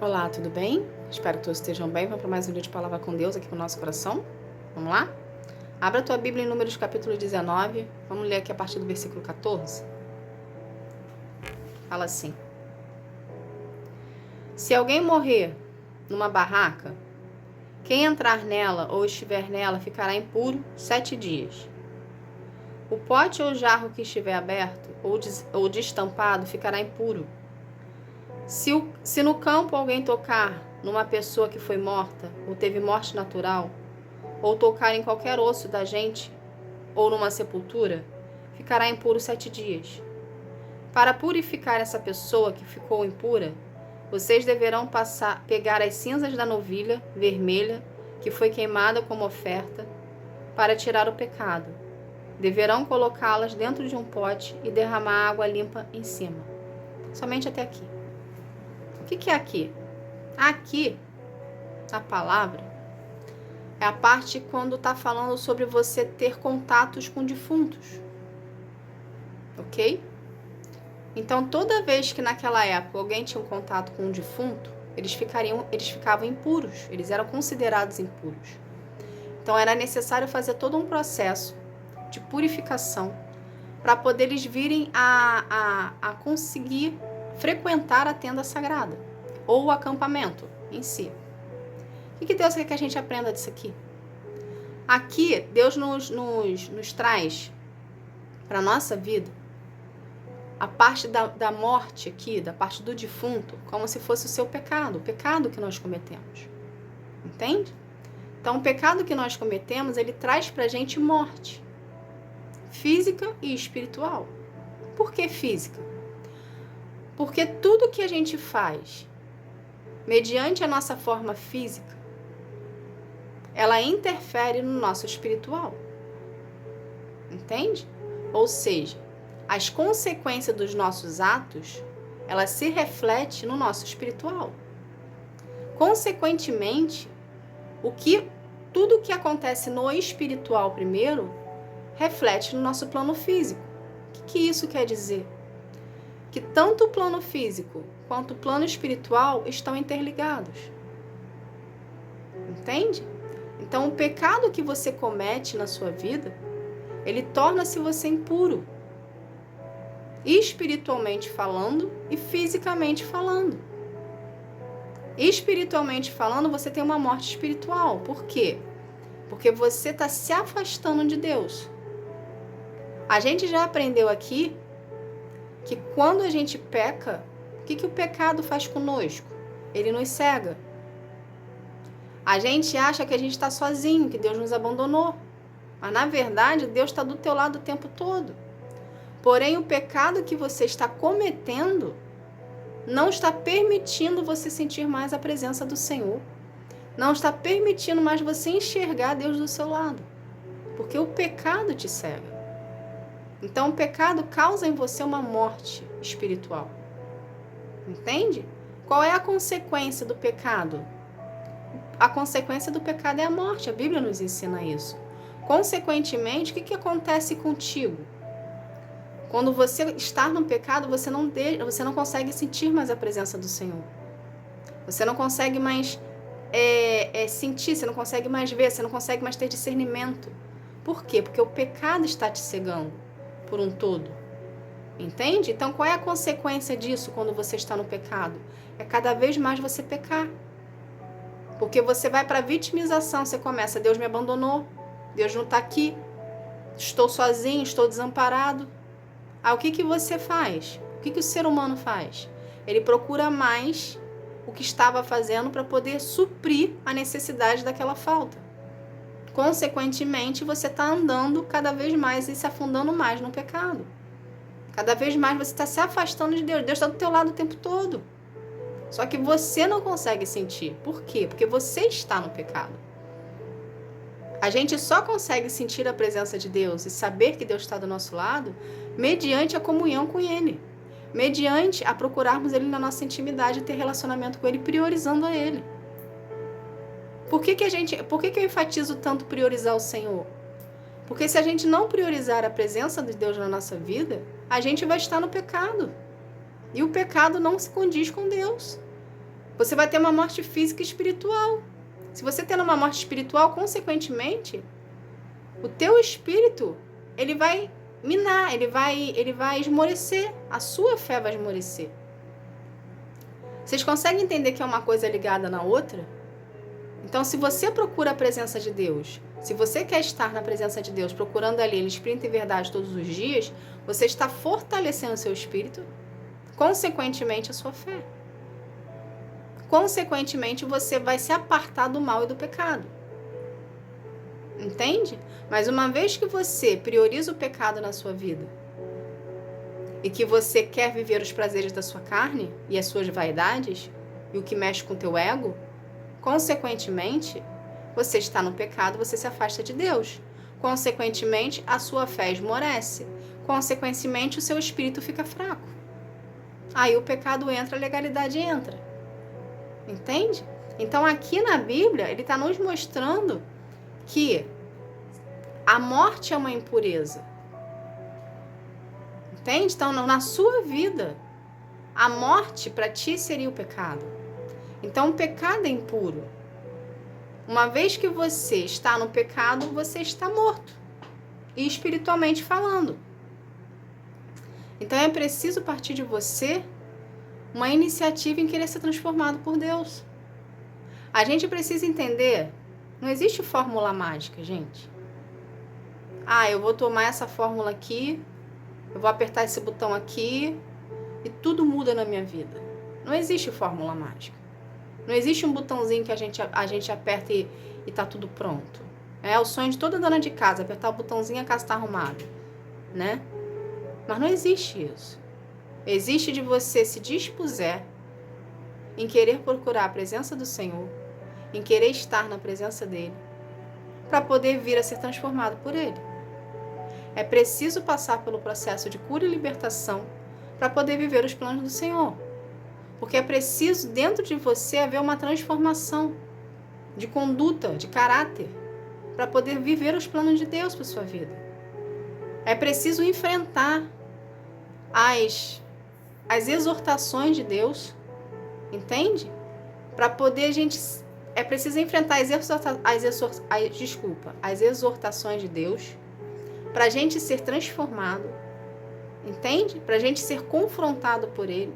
Olá, tudo bem? Espero que todos estejam bem. Vamos para mais um dia de Palavra com Deus aqui no nosso coração. Vamos lá? Abra a tua Bíblia em Números capítulo 19. Vamos ler aqui a partir do versículo 14. Fala assim: Se alguém morrer numa barraca, quem entrar nela ou estiver nela ficará impuro 7 dias. O pote ou jarro que estiver aberto ou destampado ficará impuro. Se no campo alguém tocar numa pessoa que foi morta ou teve morte natural, ou tocar em qualquer osso da gente ou numa sepultura, ficará impuro 7 dias. Para purificar essa pessoa que ficou impura, vocês deverão pegar as cinzas da novilha vermelha que foi queimada como oferta para tirar o pecado. Deverão colocá-las dentro de um pote e derramar água limpa em cima. Somente até aqui. O que é aqui? Aqui, a palavra, é a parte quando está falando sobre você ter contatos com defuntos. Ok? Então, toda vez que naquela época alguém tinha um contato com um defunto, eles ficavam impuros, eles eram considerados impuros. Então, era necessário fazer todo um processo de purificação para poder eles virem a conseguir frequentar a tenda sagrada ou o acampamento em si. O que Deus quer que a gente aprenda disso aqui? Aqui, Deus nos traz para a nossa vida a parte da morte aqui, da parte do defunto, como se fosse o seu pecado, o pecado que nós cometemos. Entende? Então, o pecado que nós cometemos, ele traz para a gente morte, física e espiritual. Por que física? Porque tudo que a gente faz, mediante a nossa forma física, ela interfere no nosso espiritual. Entende? Ou seja, as consequências dos nossos atos, elas se refletem no nosso espiritual. Consequentemente, tudo que acontece no espiritual primeiro, reflete no nosso plano físico. O que isso quer dizer? Que tanto o plano físico quanto o plano espiritual estão interligados. Entende? Então, o pecado que você comete na sua vida, ele torna-se você impuro, espiritualmente falando e fisicamente falando. Espiritualmente falando, você tem uma morte espiritual. Por quê? Porque você está se afastando de Deus. A gente já aprendeu aqui que quando a gente peca, o que o pecado faz conosco? Ele nos cega. A gente acha que a gente está sozinho, que Deus nos abandonou. Mas, na verdade, Deus está do teu lado o tempo todo. Porém, o pecado que você está cometendo não está permitindo você sentir mais a presença do Senhor. Não está permitindo mais você enxergar Deus do seu lado. Porque o pecado te cega. Então, o pecado causa em você uma morte espiritual. Entende? Qual é a consequência do pecado? A consequência do pecado é a morte. A Bíblia nos ensina isso. Consequentemente, o que acontece contigo? Quando você está no pecado, você não consegue sentir mais a presença do Senhor. Você não consegue mais sentir, você não consegue mais ver, você não consegue mais ter discernimento. Por quê? Porque o pecado está te cegando por um todo. Entende? Então, qual é a consequência disso quando você está no pecado? É cada vez mais você pecar. Porque você vai para a vitimização, você começa, Deus me abandonou, Deus não está aqui, estou sozinho, estou desamparado. O que você faz? O que o ser humano faz? Ele procura mais o que estava fazendo para poder suprir a necessidade daquela falta. Consequentemente, você está andando cada vez mais e se afundando mais no pecado. Cada vez mais você está se afastando de Deus. Deus está do teu lado o tempo todo. Só que você não consegue sentir. Por quê? Porque você está no pecado. A gente só consegue sentir a presença de Deus e saber que Deus está do nosso lado mediante a comunhão com Ele. Mediante a procurarmos Ele na nossa intimidade e ter relacionamento com Ele, priorizando a Ele. Por que eu enfatizo tanto priorizar o Senhor? Porque se a gente não priorizar a presença de Deus na nossa vida, a gente vai estar no pecado. E o pecado não se condiz com Deus. Você vai ter uma morte física e espiritual. Se você tendo uma morte espiritual, consequentemente, o teu espírito, ele vai minar, ele vai esmorecer. A sua fé vai esmorecer. Vocês conseguem entender que é uma coisa ligada na outra? Então, se você procura a presença de Deus, se você quer estar na presença de Deus, procurando ali em espírito e verdade todos os dias, você está fortalecendo o seu espírito, consequentemente a sua fé. Consequentemente, você vai se apartar do mal e do pecado. Entende? Mas uma vez que você prioriza o pecado na sua vida e que você quer viver os prazeres da sua carne e as suas vaidades e o que mexe com o teu ego, consequentemente, você está no pecado, você se afasta de Deus. Consequentemente, a sua fé esmorece. Consequentemente, o seu espírito fica fraco. Aí o pecado entra, a legalidade entra. Entende? Então, aqui na Bíblia, ele está nos mostrando que a morte é uma impureza. Entende? Então, na sua vida, a morte para ti seria o pecado. Então, o pecado é impuro. Uma vez que você está no pecado, você está morto. E espiritualmente falando. Então, é preciso partir de você uma iniciativa em querer ser transformado por Deus. A gente precisa entender, não existe fórmula mágica, gente. Ah, eu vou tomar essa fórmula aqui, eu vou apertar esse botão aqui e tudo muda na minha vida. Não existe fórmula mágica. Não existe um botãozinho que a gente aperta e tá tudo pronto. É o sonho de toda dona de casa, apertar o botãozinho e a casa está arrumada, né? Mas não existe isso. Existe de você se dispuser em querer procurar a presença do Senhor, em querer estar na presença dEle, para poder vir a ser transformado por Ele. É preciso passar pelo processo de cura e libertação para poder viver os planos do Senhor. Porque é preciso dentro de você haver uma transformação de conduta, de caráter, para poder viver os planos de Deus para sua vida. É preciso enfrentar as exortações de Deus, entende? Para poder é preciso enfrentar as exortações de Deus, para a gente ser transformado, entende? Para a gente ser confrontado por Ele,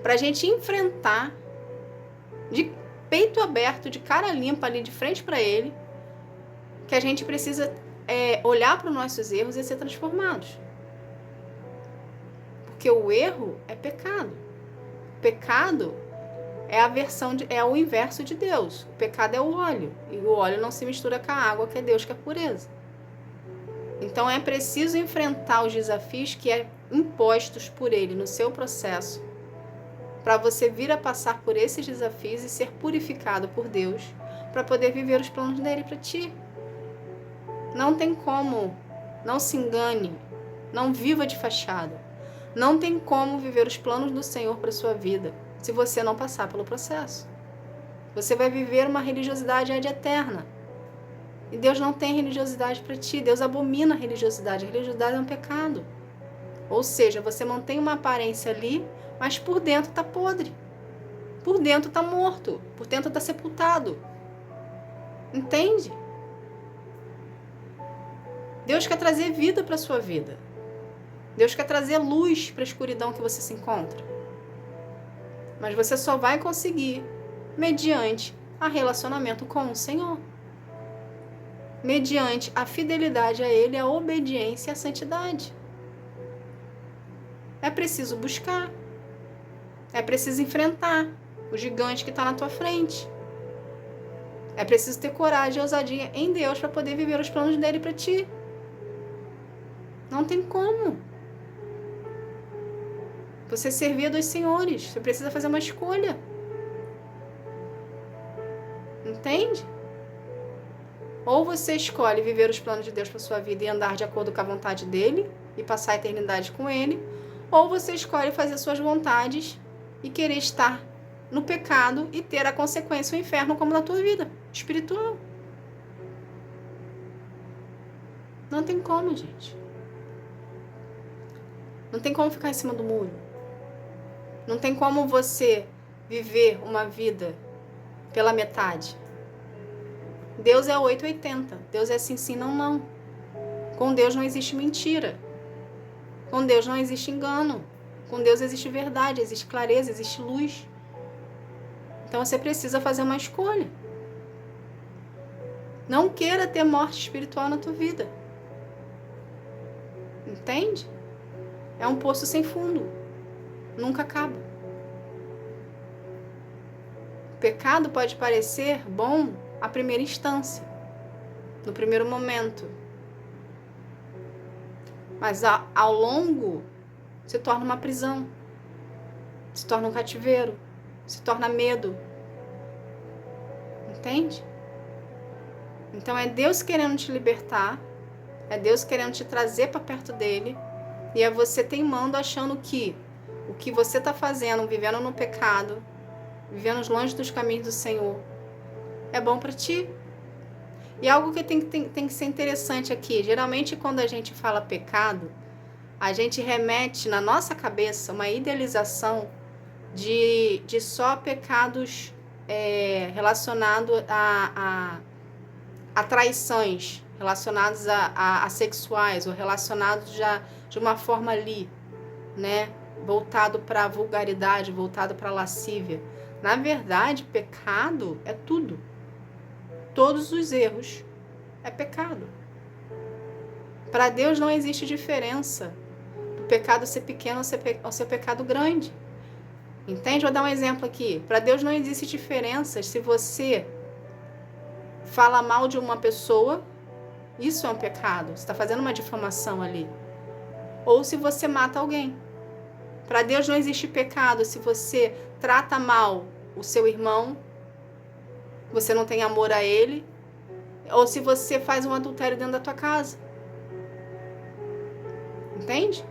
para a gente enfrentar de peito aberto, de cara limpa ali de frente para Ele, que a gente precisa olhar para os nossos erros e ser transformados. Porque o erro é pecado. Pecado é o inverso de Deus. O pecado é o óleo. E o óleo não se mistura com a água, que é Deus, que é pureza. Então é preciso enfrentar os desafios que é impostos por Ele no seu processo, para você vir a passar por esses desafios e ser purificado por Deus, para poder viver os planos dele para ti. Não tem como, não se engane, não viva de fachada. Não tem como viver os planos do Senhor para sua vida se você não passar pelo processo. Você vai viver uma religiosidade ad eterna. E Deus não tem religiosidade para ti. Deus abomina a religiosidade. A religiosidade é um pecado. Ou seja, você mantém uma aparência ali, mas por dentro está podre. Por dentro está morto. Por dentro está sepultado. Entende? Deus quer trazer vida para a sua vida. Deus quer trazer luz para a escuridão que você se encontra. Mas você só vai conseguir mediante a relacionamento com o Senhor. Mediante a fidelidade a Ele, a obediência e a santidade. É preciso buscar. É preciso enfrentar o gigante que está na tua frente. É preciso ter coragem e ousadia em Deus para poder viver os planos dele para ti. Não tem como. Você servir a dois senhores. Você precisa fazer uma escolha. Entende? Ou você escolhe viver os planos de Deus para sua vida e andar de acordo com a vontade dele e passar a eternidade com ele, ou você escolhe fazer suas vontades e querer estar no pecado e ter a consequência, o inferno, como na tua vida espiritual. Não tem como, gente. Não tem como ficar em cima do muro. Não tem como você viver uma vida pela metade. Deus é 880. Deus é sim, sim, não, não. Com Deus não existe mentira. Com Deus não existe engano. Com Deus existe verdade, existe clareza, existe luz. Então você precisa fazer uma escolha. Não queira ter morte espiritual na tua vida. Entende? É um poço sem fundo. Nunca acaba. O pecado pode parecer bom à primeira instância, no primeiro momento. Mas ao longo se torna uma prisão, se torna um cativeiro, se torna medo. Entende? Então é Deus querendo te libertar, é Deus querendo te trazer para perto dele, e é você teimando, achando que o que você está fazendo, vivendo no pecado, vivendo longe dos caminhos do Senhor, é bom para ti. E algo que tem que ser interessante aqui, geralmente quando a gente fala pecado, a gente remete na nossa cabeça uma idealização de só pecados relacionados a traições, relacionados a sexuais, ou relacionados já de uma forma ali, né? Voltado para a vulgaridade, voltado para a lascívia. Na verdade, pecado é tudo. Todos os erros é pecado. Para Deus não existe diferença do pecado ser pequeno ou ser pecado grande. Entende? Vou dar um exemplo aqui. Para Deus não existe diferença se você fala mal de uma pessoa, isso é um pecado. Você está fazendo uma difamação ali. Ou se você mata alguém. Para Deus não existe pecado se você trata mal o seu irmão, você não tem amor a ele, ou se você faz um adultério dentro da tua casa. Entende?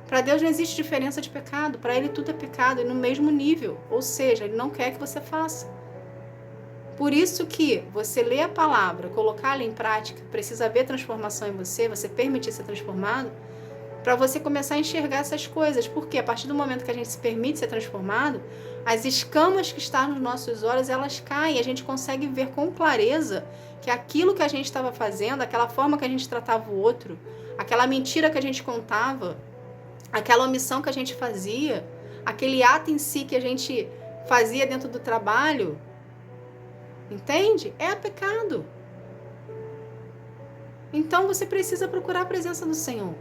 Para Deus não existe diferença de pecado. Para Ele tudo é pecado e no mesmo nível. Ou seja, Ele não quer que você faça. Por isso que você lê a palavra, colocar ela em prática, precisa haver transformação em você, você permitir ser transformado, para você começar a enxergar essas coisas. Porque a partir do momento que a gente se permite ser transformado, as escamas que estão nos nossos olhos, elas caem. A gente consegue ver com clareza que aquilo que a gente estava fazendo, aquela forma que a gente tratava o outro, aquela mentira que a gente contava, aquela omissão que a gente fazia, aquele ato em si que a gente fazia dentro do trabalho, entende? É pecado. Então você precisa procurar a presença do Senhor.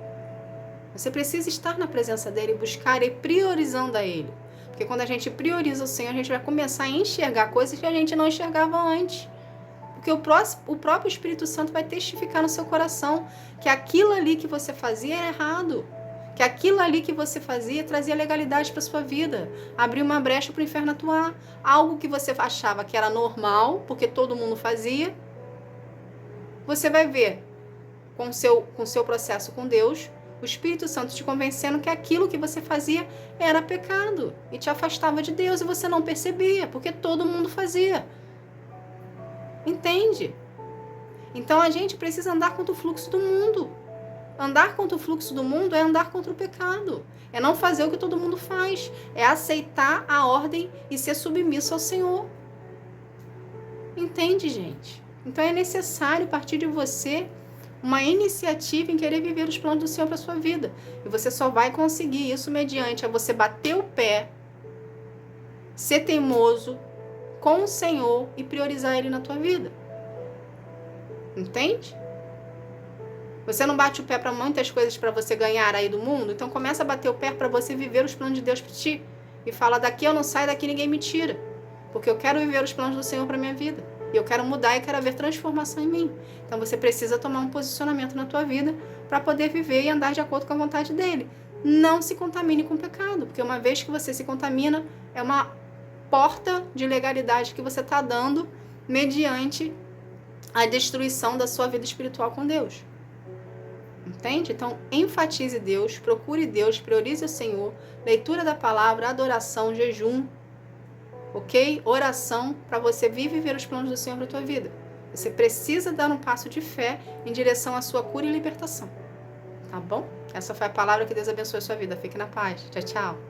Você precisa estar na presença dele, buscar e priorizando a ele. Porque quando a gente prioriza o Senhor, a gente vai começar a enxergar coisas que a gente não enxergava antes. Porque o próprio Espírito Santo vai testificar no seu coração que aquilo ali que você fazia era errado. Que aquilo ali que você fazia trazia legalidade para sua vida. Abria uma brecha para o inferno atuar. Algo que você achava que era normal, porque todo mundo fazia. Você vai ver com o seu processo com Deus, o Espírito Santo te convencendo que aquilo que você fazia era pecado e te afastava de Deus e você não percebia, porque todo mundo fazia. Entende? Então a gente precisa andar contra o fluxo do mundo. Andar contra o fluxo do mundo é andar contra o pecado. É não fazer o que todo mundo faz. É aceitar a ordem e ser submisso ao Senhor. Entende, gente? Então é necessário partir de você uma iniciativa em querer viver os planos do Senhor para a sua vida. E você só vai conseguir isso mediante a você bater o pé, ser teimoso com o Senhor e priorizar Ele na tua vida. Entende? Você não bate o pé para muitas coisas para você ganhar aí do mundo? Então começa a bater o pé para você viver os planos de Deus para ti. E fala, daqui eu não saio, daqui ninguém me tira. Porque eu quero viver os planos do Senhor para minha vida. E eu quero mudar e quero ver transformação em mim. Então você precisa tomar um posicionamento na tua vida para poder viver e andar de acordo com a vontade dele. Não se contamine com o pecado, porque uma vez que você se contamina, é uma porta de legalidade que você está dando mediante a destruição da sua vida espiritual com Deus. Entende? Então, enfatize Deus, procure Deus, priorize o Senhor, leitura da palavra, adoração, jejum, ok? Oração para você viver os planos do Senhor para a tua vida. Você precisa dar um passo de fé em direção à sua cura e libertação. Tá bom? Essa foi a palavra que Deus abençoe a sua vida. Fique na paz. Tchau, tchau.